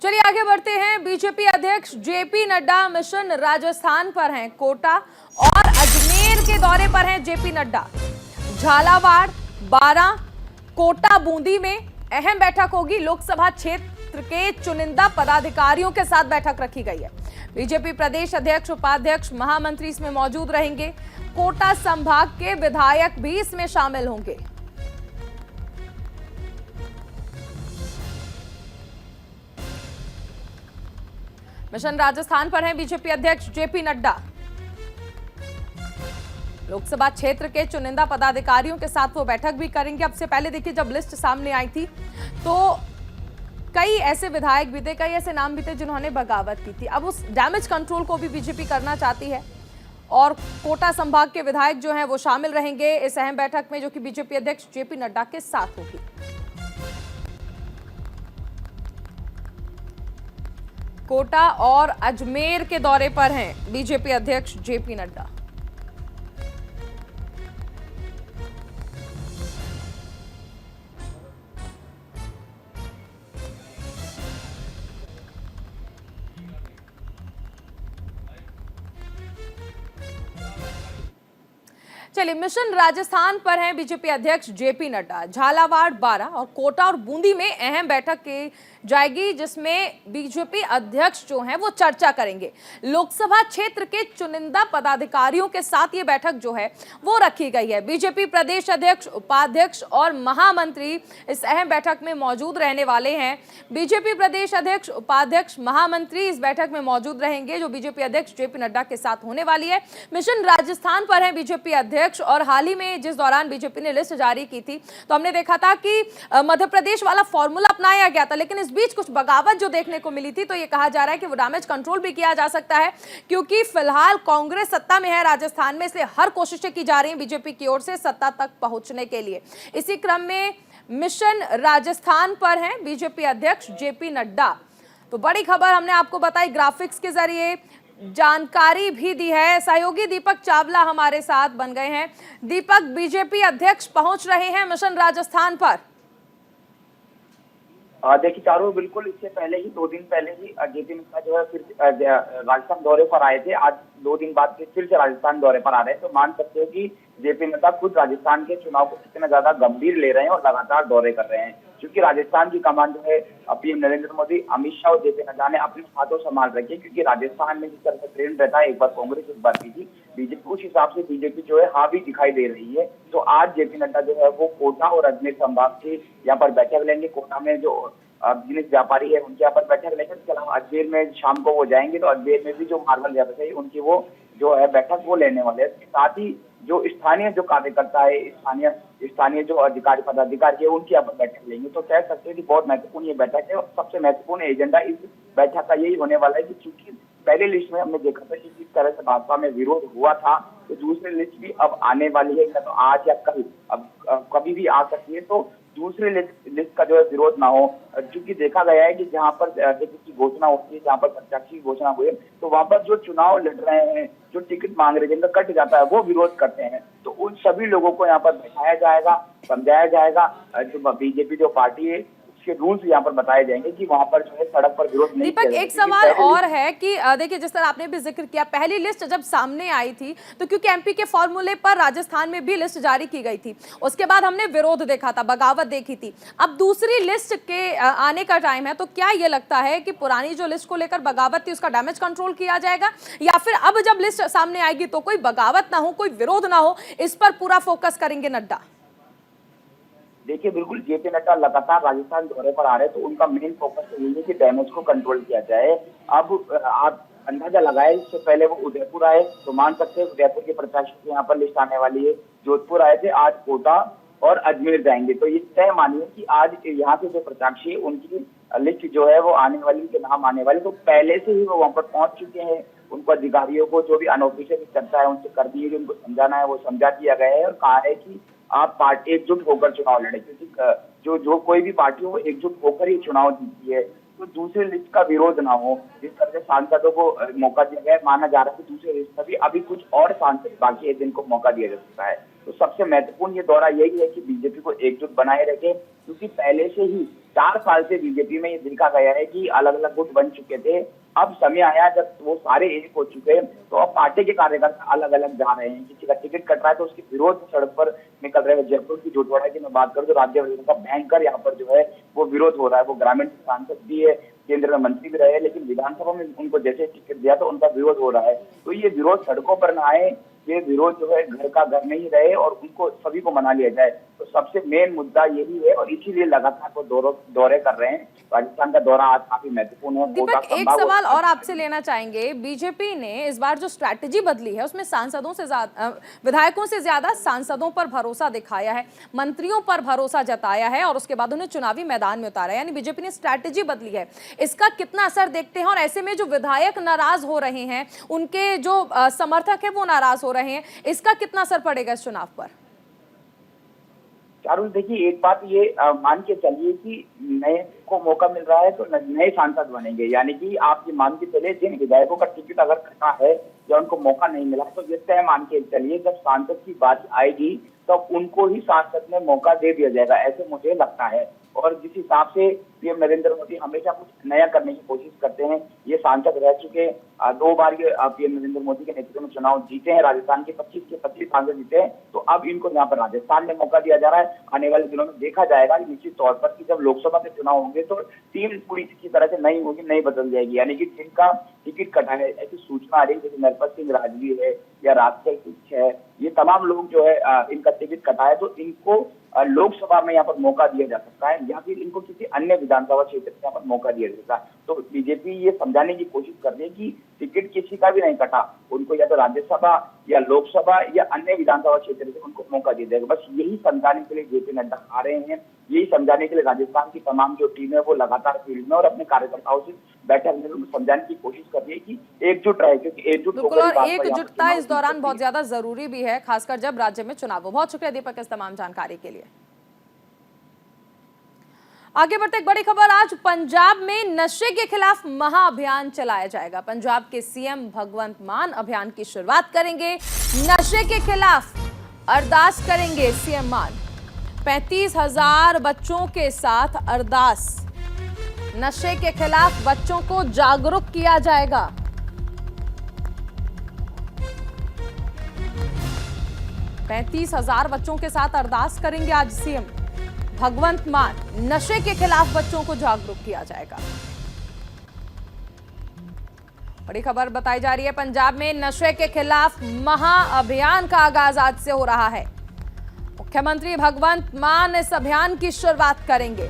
चलिए आगे बढ़ते हैं। बीजेपी अध्यक्ष जेपी नड्डा मिशन राजस्थान पर हैं। कोटा और अजमेर के दौरे पर हैं जेपी नड्डा। झालावाड़, बारां, कोटा, बूंदी में अहम बैठक होगी। लोकसभा क्षेत्र के चुनिंदा पदाधिकारियों के साथ बैठक रखी गई है। बीजेपी प्रदेश अध्यक्ष, उपाध्यक्ष, महामंत्री इसमें मौजूद रहेंगे। कोटा संभाग के विधायक भी इसमें शामिल होंगे। मिशन राजस्थान पर हैं बीजेपी अध्यक्ष जेपी नड्डा। लोकसभा क्षेत्र के चुनिंदा पदाधिकारियों के साथ वो बैठक भी करेंगे। अब से पहले देखिए, जब लिस्ट सामने आई थी तो कई ऐसे विधायक भी थे, कई ऐसे नाम भी थे जिन्होंने बगावत की थी। अब उस डैमेज कंट्रोल को भी बीजेपी करना चाहती है और कोटा संभाग के विधायक जो हैं वो शामिल रहेंगे इस अहम बैठक में, जो कि बीजेपी अध्यक्ष जेपी नड्डा के साथ होगी। कोटा और अजमेर के दौरे पर हैं बीजेपी अध्यक्ष जेपी नड्डा। चलिए, मिशन राजस्थान पर हैं बीजेपी अध्यक्ष जेपी नड्डा। झालावाड़, बारां और कोटा और बूंदी में अहम बैठक की जाएगी, जिसमें बीजेपी अध्यक्ष जो हैं वो चर्चा करेंगे। लोकसभा क्षेत्र के चुनिंदा पदाधिकारियों के साथ ये बैठक जो है वो रखी गई है। बीजेपी प्रदेश अध्यक्ष, उपाध्यक्ष और महामंत्री इस अहम बैठक में मौजूद रहने वाले हैं। बीजेपी प्रदेश अध्यक्ष, उपाध्यक्ष, महामंत्री इस बैठक में मौजूद रहेंगे, जो बीजेपी अध्यक्ष जेपी नड्डा के साथ होने वाली है। मिशन राजस्थान पर है बीजेपी अध्यक्ष, और हाल ही में जिस दौरान बीजेपी ने लिस्ट जारी की थी तो हमने देखा था कि मध्य प्रदेश वाला फॉर्मूला अपनाया गया था, लेकिन इस बीच कुछ बगावत जो देखने को मिली थी, तो ये कहा जा रहा है कि वो डैमेज कंट्रोल भी किया जा सकता है, क्योंकि फिलहाल कांग्रेस सत्ता में है राजस्थान में, इसलिए हर कोशिशें की जा रही हैं बीजेपी की ओर से सत्ता तक पहुंचने के लिए। इसी क्रम में मिशन राजस्थान पर हैं बीजेपी अध्यक्ष जेपी नड्डा। तो बड़ी खबर हमने आपको बताई, ग्राफिक्स के जरिए जानकारी भी दी है। सहयोगी दीपक चावला हमारे साथ बन गए हैं। दीपक, बीजेपी अध्यक्ष पहुंच रहे हैं मिशन राजस्थान पर। देखिए चारों, बिल्कुल इससे पहले ही 2 दिन पहले ही जेपी नड्डा जो है फिर राजस्थान दौरे पर आए थे। आज 2 दिन बाद फिर से राजस्थान दौरे पर आ रहे हैं, तो मान सकते हो कि जेपी नड्डा खुद राजस्थान के चुनाव को कितना ज्यादा गंभीर ले रहे हैं और लगातार दौरे कर रहे हैं, क्योंकि राजस्थान की कमान जो है पीएम नरेंद्र मोदी, अमित शाह और जेपी नड्डा ने अपने हाथों संभाल रखी है, क्योंकि राजस्थान में जिस तरह से ट्रेंड रहता है, एक बार कांग्रेस, एक बार बीजेपी, उस हिसाब से बीजेपी जो है हावी दिखाई दे रही है। तो आज जेपी नड्डा जो है वो कोटा और अजमेर संभाग के यहाँ पर बैठक लेंगे। कोटा में जो जिनिस व्यापारी है उनके यहाँ पर बैठक लेंगे, इसके अलावा अजमेर में शाम को वो जाएंगे, तो अजमेर में भी जो मार्बल व्यापारी है उनकी वो जो है बैठक वो लेने वाले हैं। साथ ही जो स्थानीय जो कार्यकर्ता है, स्थानीय जो अधिकारी पदाधिकारी है उनकी यहाँ पर बैठक लेंगे। तो कह सकते हैं कि बहुत महत्वपूर्ण ये बैठक है, और सबसे महत्वपूर्ण एजेंडा इस बैठक का यही होने वाला है कि चूंकि पहले लिस्ट में हमने देखा था कि जिस तरह से भाजपा में विरोध हुआ था, तो दूसरी लिस्ट भी अब आने वाली है, या तो आज या कल, अब कभी भी आ सकती है। तो दूसरे लिस्ट का जो है विरोध ना हो, क्योंकि देखा गया है कि जहां पर की घोषणा होती है, जहां पर प्रत्याशी की घोषणा हुई है, तो वहां पर जो चुनाव लड़ रहे हैं, जो टिकट मांग रहे हैं, जिनका कट जाता है, वो विरोध करते हैं। तो उन सभी लोगों को यहाँ पर बैठाया जाएगा, समझाया जाएगा। जो बीजेपी जो पार्टी है उसके रूल्स यहाँ पर बताए जाएंगे कि वहां पर जो है सड़क पर विरोध नहीं। दीपक, एक सवाल और है कि देखिए, जिस तरह आपने भी जिक्र किया, पहली लिस्ट जब सामने आई थी तो क्योंकि एमपी के फॉर्मूले पर राजस्थान में भी लिस्ट जारी की गई थी, उसके बाद हमने विरोध देखा था, बगावत देखी थी। अब दूसरी लिस्ट के आने का टाइम है, तो क्या ये लगता है कि पुरानी जो लिस्ट को लेकर बगावत थी उसका डैमेज कंट्रोल किया जाएगा, या फिर अब जब लिस्ट सामने आएगी तो कोई बगावत ना हो, कोई विरोध ना हो, इस पर पूरा फोकस करेंगे नड्डा? देखिए, बिल्कुल जेपी नड्डा लगातार राजस्थान दौरे पर आ रहे हैं, तो उनका मेन फोकस तो यही है कि डैमेज को कंट्रोल किया जाए। अब आप अंदाजा लगाए, इससे पहले वो उदयपुर आए, तो मान सकते हैं उदयपुर के प्रत्याशी की यहाँ पर लिस्ट आने वाली है। जोधपुर आए थे, आज कोटा और अजमेर जाएंगे। तो ये तय मानिए कि आज यहाँ से जो प्रत्याशी है उनकी लिस्ट जो है वो आने वाली, के नाम आने वाले, तो पहले से ही वो वहाँ पर पहुंच चुके हैं। उनको अधिकारियों को जो भी अनऑफिशियल चर्चा है उनसे कर दी है, उनको समझाना है वो समझा दिया गया है, और कहा है कि आप पार्टी एकजुट होकर चुनाव लड़े, क्योंकि जो कोई भी पार्टी हो एकजुट होकर ही चुनाव जीतती है। तो दूसरे लिस्ट का विरोध ना हो, जिस तरह से सांसदों को मौका दिया गया है, माना जा रहा है कि दूसरे लिस्ट में भी अभी कुछ और सांसद बाकी है जिनको मौका दिया जा सकता है। तो सबसे महत्वपूर्ण ये दौरा यही है कि बीजेपी को एकजुट बनाए रखे, क्योंकि पहले से ही 4 साल से बीजेपी में ये देखा गया है कि अलग अलग गुट बन चुके थे। अब समय आया जब वो सारे एक हो चुके हैं, तो अब पार्टी के कार्यकर्ता अलग अलग जा रहे हैं। किसी का टिकट कट रहा है तो उसके विरोध सड़क पर निकल रहे हैं। जयपुर की झोटवाड़ा की मैं बात करूं तो राज्यवर्धन का भयंकर यहाँ पर जो है वो विरोध हो रहा है। वो ग्रामीण सांसद भी है, केंद्र में मंत्री भी रहे, लेकिन विधानसभा में उनको जैसे टिकट दिया तो उनका विरोध हो रहा है। तो ये विरोध सड़कों पर न आए, ये विरोध जो है घर का घर नहीं रहे और उनको सभी को मना लिया जाए। तो सबसे मेन मुद्दा यही है और इसीलिए लगातार वो दौरे कर रहे हैं। राजस्थान का दौरा आज काफी महत्वपूर्ण है। दीपक, एक सवाल और आपसे लेना चाहेंगे। बीजेपी ने इस बार जो स्ट्रैटेजी बदली है उसमें सांसदों से ज्यादा, विधायकों से ज्यादा सांसदों पर भरोसा दिखाया है, मंत्रियों पर भरोसा जताया है और उसके बाद उन्हें चुनावी मैदान में उतारा है। यानी बीजेपी ने स्ट्रैटेजी बदली है। इसका कितना असर देखते हैं और ऐसे में जो विधायक नाराज हो रहे हैं, उनके जो समर्थक है वो नाराज हो रहे हैं, इसका कितना असर पड़ेगा इस चुनाव पर? चारुल, देखिए एक बात ये मान के चलिए कि नए को मौका मिल रहा है तो नए सांसद बनेंगे। यानी कि आप ये मान के चलिए जिन विधायकों का टिकट अगर कटा है या उनको मौका नहीं मिला तो ये तय मान के चलिए जब सांसद की बात आएगी तो उनको ही सांसद में मौका दे दिया जाएगा, ऐसे मुझे लगता है। और जिस हिसाब से पीएम नरेंद्र मोदी हमेशा कुछ नया करने की कोशिश करते हैं, ये सांसद रह चुके 2 बार ये पीएम नरेंद्र मोदी के नेतृत्व में चुनाव जीते हैं। राजस्थान के 25 के 25 सांसद जीते हैं, तो अब इनको यहाँ पर राजस्थान में मौका दिया जा रहा है। आने वाले दिनों में देखा जाएगा निश्चित तौर पर कि जब लोकसभा के चुनाव होंगे तो टीम पूरी की तरह से नई होगी, नई बदल जाएगी। यानी कि जिनका टिकट कटा है, ऐसी सूचना आ रही है जैसे नरपत सिंह राजवी है या राजशेखर है, ये तमाम लोग जो है इनका टिकट कटा है तो इनको लोकसभा में यहाँ पर मौका दिया जा सकता है या फिर इनको किसी अन्य विधानसभा क्षेत्र में यहाँ पर मौका दिया जाएगा। तो बीजेपी ये समझाने की कोशिश कर रही है कि टिकट किसी का भी नहीं कटा, उनको या तो राज्यसभा या लोकसभा या अन्य विधानसभा क्षेत्र से उनको मौका दिया जाएगा। बस यही समझाने के लिए जेपी नड्डा आ रहे हैं, यही समझाने के लिए राजस्थान की तमाम जो टीम है वो लगातार फील्ड में और अपने कार्यकर्ताओं से बैठक में समझाने की कोशिश कर रही है कि एकजुट रहे, क्योंकि एकजुट एकजुटता इस दौरान बहुत ज्यादा जरूरी भी है, खासकर जब राज्य में चुनाव हो। बहुत शुक्रिया दीपक इस तमाम जानकारी के लिए। आगे बढ़ते एक बड़ी खबर, आज पंजाब में नशे के खिलाफ महाअभियान चलाया जाएगा। पंजाब के सीएम भगवंत मान अभियान की शुरुआत करेंगे। नशे के खिलाफ अरदास करेंगे सीएम मान। 35,000 बच्चों के साथ अरदास। नशे के खिलाफ बच्चों को जागरूक किया जाएगा। पैंतीस 35,000 बच्चों के साथ अरदास करेंगे आज सीएम भगवंत मान। नशे के खिलाफ बच्चों को जागरूक किया जाएगा। बड़ी खबर बताई जा रही है, पंजाब में नशे के खिलाफ महाअभियान का आगाज आज से हो रहा है। मुख्यमंत्री भगवंत मान इस अभियान की शुरुआत करेंगे।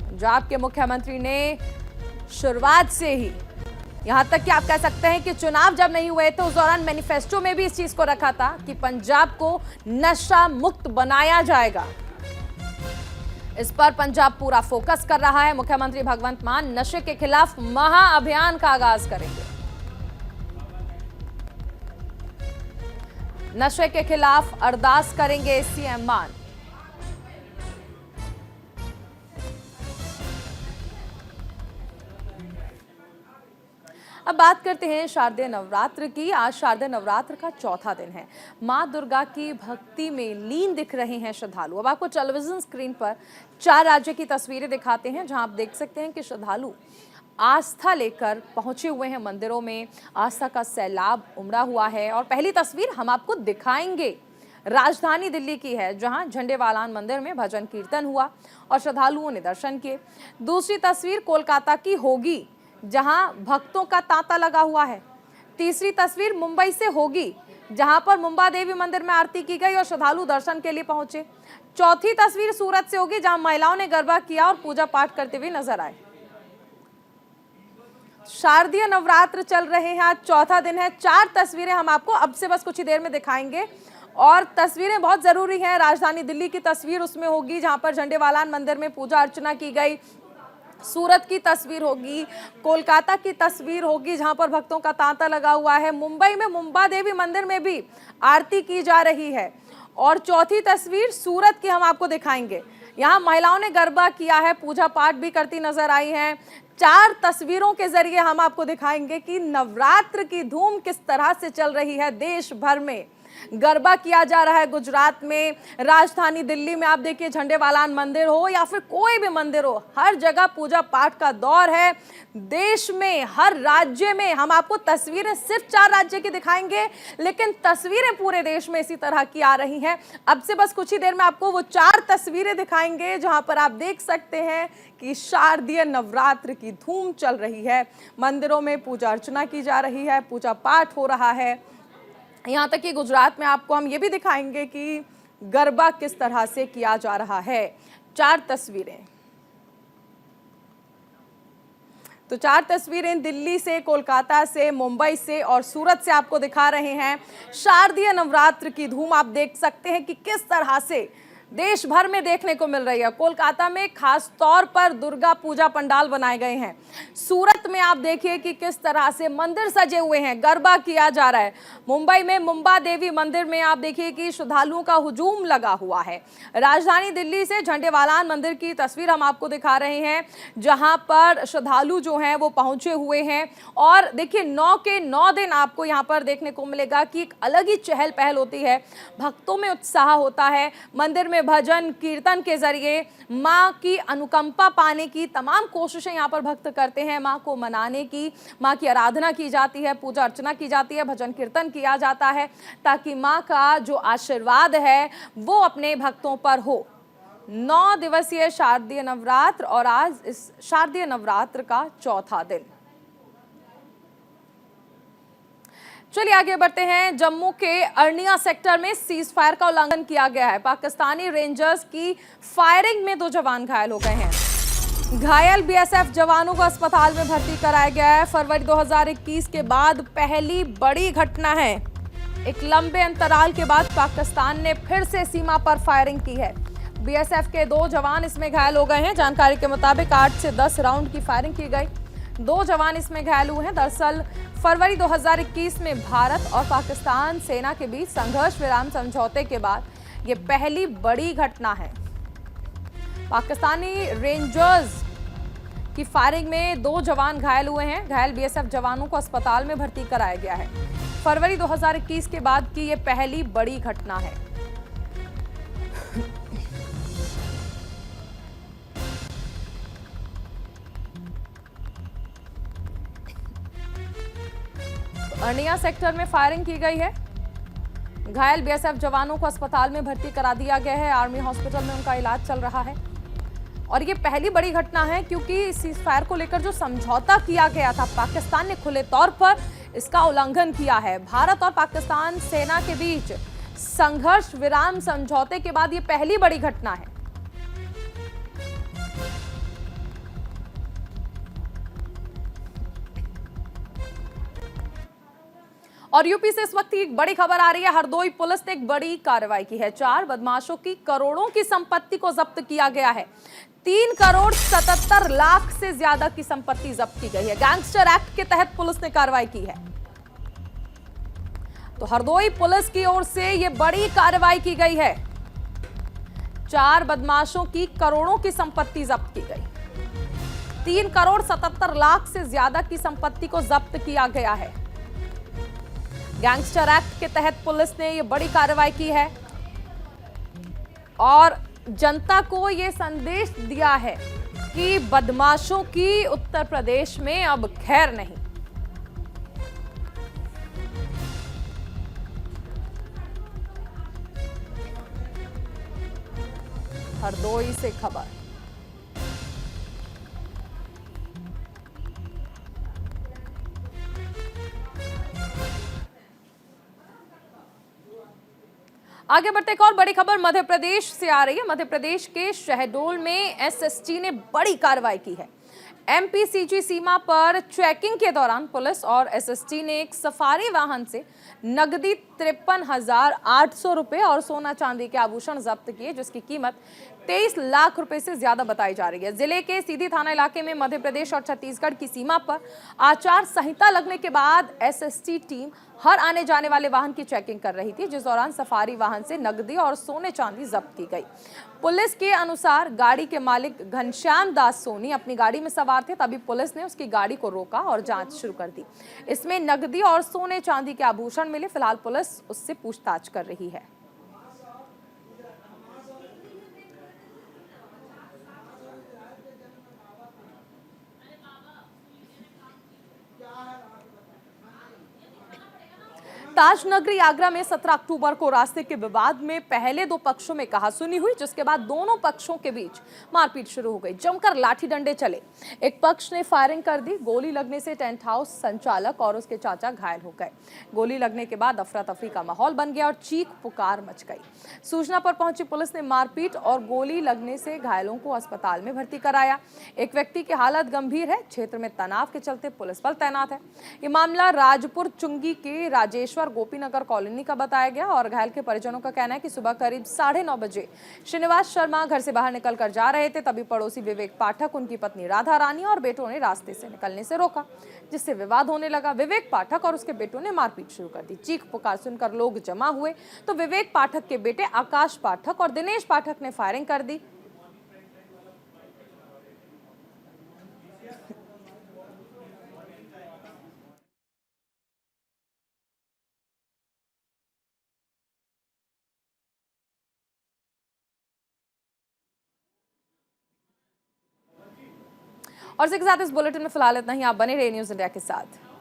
पंजाब के मुख्यमंत्री ने शुरुआत से ही, यहां तक कि आप कह सकते हैं कि चुनाव जब नहीं हुए तो उस दौरान मैनिफेस्टो में भी इस चीज को रखा था कि पंजाब को नशा मुक्त बनाया जाएगा। इस पर पंजाब पूरा फोकस कर रहा है। मुख्यमंत्री भगवंत मान नशे के खिलाफ महाअभियान का आगाज करेंगे। नशे के खिलाफ अरदास करेंगे सीएम मान। अब बात करते हैं शारदीय नवरात्र की। आज शारदीय नवरात्र का चौथा दिन है। मां दुर्गा की भक्ति में लीन दिख रहे हैं श्रद्धालु। अब आपको टेलीविजन स्क्रीन पर 4 राज्य की तस्वीरें दिखाते हैं जहां आप देख सकते हैं कि श्रद्धालु आस्था लेकर पहुंचे हुए हैं मंदिरों में। आस्था का सैलाब उमड़ा हुआ है और पहली तस्वीर हम आपको दिखाएंगे राजधानी दिल्ली की है, जहां झंडेवालान मंदिर में भजन कीर्तन हुआ और श्रद्धालुओं ने दर्शन किए। दूसरी तस्वीर कोलकाता की होगी, जहां भक्तों का तांता लगा हुआ है। तीसरी तस्वीर मुंबई से होगी, जहां पर मुंबा देवी मंदिर में आरती की गई और श्रद्धालु दर्शन के लिए पहुंचे। चौथी तस्वीर सूरत से होगी, जहां महिलाओं ने गरबा किया और पूजा पाठ करते हुए नजर आए। शारदीय नवरात्र चल रहे हैं, आज चौथा दिन है। 4 तस्वीरें हम आपको अब से बस कुछ ही देर में दिखाएंगे और तस्वीरें बहुत जरूरी हैं। राजधानी दिल्ली की तस्वीर उसमें होगी जहां पर झंडेवालान मंदिर में पूजा अर्चना की गई। सूरत की तस्वीर होगी, कोलकाता की तस्वीर होगी जहां पर भक्तों का तांता लगा हुआ है। मुंबई में मुंबा देवी मंदिर में भी आरती की जा रही है और चौथी तस्वीर सूरत की हम आपको दिखाएंगे। यहाँ महिलाओं ने गरबा किया है, पूजा पाठ भी करती नजर आई हैं। 4 तस्वीरों के जरिए हम आपको दिखाएंगे कि नवरात्र की धूम किस तरह से चल रही है देश भर में। गरबा किया जा रहा है गुजरात में, राजधानी दिल्ली में आप देखिए झंडेवालान मंदिर हो या फिर कोई भी मंदिर हो, हर जगह पूजा पाठ का दौर है। देश में हर राज्य में हम आपको तस्वीरें सिर्फ 4 राज्य की दिखाएंगे, लेकिन तस्वीरें पूरे देश में इसी तरह की आ रही हैं। अब से बस कुछ ही देर में आपको वो 4 तस्वीरें दिखाएंगे जहां पर आप देख सकते हैं कि शारदीय नवरात्र की धूम चल रही है। मंदिरों में पूजा अर्चना की जा रही है, पूजा पाठ हो रहा है। यहाँ तक कि गुजरात में आपको हम ये भी दिखाएंगे कि गरबा किस तरह से किया जा रहा है। 4 तस्वीरें, तो 4 तस्वीरें दिल्ली से, कोलकाता से, मुंबई से और सूरत से आपको दिखा रहे हैं। शारदीय नवरात्र की धूम आप देख सकते हैं कि किस तरह से देश भर में देखने को मिल रही है। कोलकाता में खास तौर पर दुर्गा पूजा पंडाल बनाए गए हैं। सूरत में आप देखिए कि किस तरह से मंदिर सजे हुए हैं, गरबा किया जा रहा है। मुंबई में मुंबा देवी मंदिर में आप देखिए कि श्रद्धालुओं का हुजूम लगा हुआ है। राजधानी दिल्ली से झंडेवालान मंदिर की तस्वीर हम आपको दिखा रहे हैं, जहां पर श्रद्धालु जो हैं वो पहुंचे हुए हैं। और देखिए 9 के 9 दिन आपको यहां पर देखने को मिलेगा कि एक अलग ही चहल पहल होती है, भक्तों में उत्साह होता है। मंदिर में भजन कीर्तन के जरिए मां की अनुकंपा पाने की तमाम कोशिशें यहां पर भक्त करते हैं। मां को मनाने की, मां की आराधना की जाती है, पूजा अर्चना की जाती है, भजन कीर्तन किया जाता है, ताकि मां का जो आशीर्वाद है वो अपने भक्तों पर हो। 9 दिवसीय शारदीय नवरात्र और आज इस शारदीय नवरात्र का 4था दिन। चलिए आगे बढ़ते हैं। जम्मू के अर्निया सेक्टर में सीज फायर का उल्लंघन किया गया है। पाकिस्तानी रेंजर्स की फायरिंग में 2 जवान घायल हो गए हैं। घायल बीएसएफ जवानों को अस्पताल में भर्ती कराया गया है। फरवरी 2021 के बाद पहली बड़ी घटना है। एक लंबे अंतराल के बाद पाकिस्तान ने फिर से सीमा पर फायरिंग की है। बीएसएफ के 2 जवान इसमें घायल हो गए हैं। जानकारी के मुताबिक 8 से 10 राउंड की फायरिंग की गई। 2 जवान इसमें घायल हुए हैं। दरअसल फरवरी 2021 में भारत और पाकिस्तान सेना के बीच संघर्ष विराम समझौते के बाद ये पहली बड़ी घटना है। पाकिस्तानी रेंजर्स की फायरिंग में 2 जवान घायल हुए हैं। घायल बीएसएफ जवानों को अस्पताल में भर्ती कराया गया है। फरवरी 2021 के बाद की ये पहली बड़ी घटना है। अर्निया सेक्टर में फायरिंग की गई है। घायल बीएसएफ जवानों को अस्पताल में भर्ती करा दिया गया है। आर्मी हॉस्पिटल में उनका इलाज चल रहा है। और ये पहली बड़ी घटना है क्योंकि सीज फायर को लेकर जो समझौता किया गया था, पाकिस्तान ने खुले तौर पर इसका उल्लंघन किया है। भारत और पाकिस्तान सेना के बीच संघर्ष विराम समझौते के बाद ये पहली बड़ी घटना है। और यूपी से इस वक्त एक बड़ी खबर आ रही है। हरदोई पुलिस ने एक बड़ी कार्रवाई की है। 4 बदमाशों की करोड़ों की संपत्ति को जब्त किया गया है। 3 करोड़ 77 लाख से ज्यादा की संपत्ति जब्त की गई है। गैंगस्टर एक्ट के तहत पुलिस ने कार्रवाई की है। तो हरदोई पुलिस की ओर से यह बड़ी कार्रवाई की गई है। 4 बदमाशों की करोड़ों की संपत्ति जब्त की गई। 3 करोड़ 77 लाख से ज्यादा की संपत्ति को जब्त किया गया है। गैंगस्टर एक्ट के तहत पुलिस ने यह बड़ी कार्रवाई की है और जनता को यह संदेश दिया है कि बदमाशों की उत्तर प्रदेश में अब खैर नहीं। हरदोई से खबर। आगे बढ़ते एक और बड़ी खबर मध्य प्रदेश से आ रही है। मध्य प्रदेश के शहडोल में एसएसटी ने बड़ी कार्रवाई की है। एमपीसीजी सीमा पर चेकिंग के दौरान पुलिस और एसएसटी ने एक सफारी वाहन से नगदी 53,800 रुपए और सोना चांदी के आभूषण जब्त किए, जिसकी कीमत 23 लाख रुपए से ज्यादा बताई जा रही है। जिले के सीधी थाना इलाके में मध्य प्रदेश और छत्तीसगढ़ की सीमा पर आचार संहिता लगने के बाद एसएसटी टीम हर आने जाने वाले वाहन की चेकिंग कर रही थी, जिस दौरान सफारी वाहन से नकदी और सोने चांदी जब्त की गई। पुलिस के अनुसार गाड़ी के मालिक घनश्याम दास सोनी अपनी गाड़ी में सवार थे, तभी पुलिस ने उसकी गाड़ी को रोका और जांच शुरू कर दी। इसमें नकदी और सोने चांदी के आभूषण मिले। फिलहाल पुलिस उससे पूछताछ कर रही है। ताजनगरी आगरा में 17 अक्टूबर को रास्ते के विवाद में पहले दो पक्षों में कहासुनी हुई, जिसके बाद दोनों पक्षों के बीच मारपीट शुरू हो गई। जमकर लाठी डंडे चले। एक पक्ष ने फायरिंग कर दी। गोली लगने से टेंट हाउस संचालक और उसके चाचा घायल हो गए। गोली लगने के बाद अफरा तफरी का माहौल बन गया और चीख पुकार मच गई। सूचना पर पहुंची पुलिस ने मारपीट और गोली लगने से घायलों को अस्पताल में भर्ती कराया। एक व्यक्ति की हालत गंभीर है। क्षेत्र में तनाव के चलते पुलिस बल तैनात है। ये मामला राजपुर चुंगी के राजेश्वर गोपीनगर कॉलोनी का बताया गया और घायल के परिजनों का कहना है कि सुबह करीब 9:30 बजे श्रीनिवास शर्मा घर से बाहर निकलकर जा रहे थे, तभी पड़ोसी विवेक पाठक, उनकी पत्नी राधा रानी और बेटों ने रास्ते से निकलने से रोका, जिससे विवाद होने लगा। विवेक पाठक और उसके बेटों ने मारपीट शुरू कर दी। चीख पुकार सुनकर लोग जमा हुए तो विवेक पाठक के बेटे आकाश पाठक और दिनेश पाठक ने फायरिंग कर दी। और इसी के साथ इस बुलेटिन में फिलहाल इतना ही। आप बने रहिए न्यूज़ इंडिया के साथ।